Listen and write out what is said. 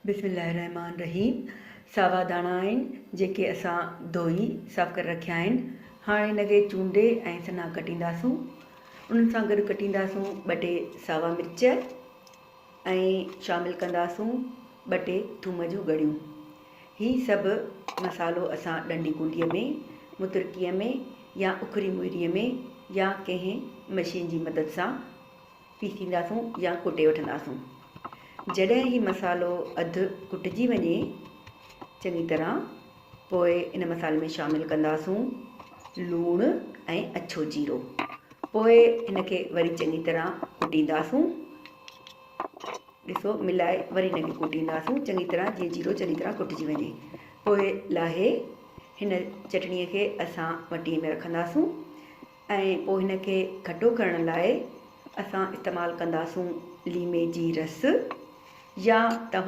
बिस्मिल्लाहिर्रहमानिर्रहीम। सावा दाणा आहिनि जेके असां धोई साफ़ करे रखिया आहिनि। हाणे हिनखे चूंडे ऐं सन्हा कटींदासूं। उन्हनि सां गॾु कटींदासूं 2 टे सावा मिर्च ऐं शामिलु कंदासूं 2 टे थूम जूं ॻड़ियूं। हीउ सभु मसालो असां ॾंडी कुंडीअ में, मुतरकीअ में या उखरी मुहिरीअ में या कंहिं मशीन जी मदद सां पीसींदासूं या कुटे वठंदासूं। जॾहिं ही मसालो अधु कुटिजी वञे चङी तरह, पोइ इन मसाले में शामिलु कंदासूं लूणु ऐं अछो जीरो। पोइ हिनखे वरी चङी तरह कुटींदासूं। ॾिसो मिलाए वरी हिनखे कुटींदासूं चङी तरह, जीअं जीरो चङी तरह कुटिजी वञे। पोइ लाहे हिन चटणीअ खे असां वटीअ में रखंदासूं ऐं पोइ हिनखे खटो करण लाइ असां इस्तेमालु कंदासूं लीमे जी रस या तव्हां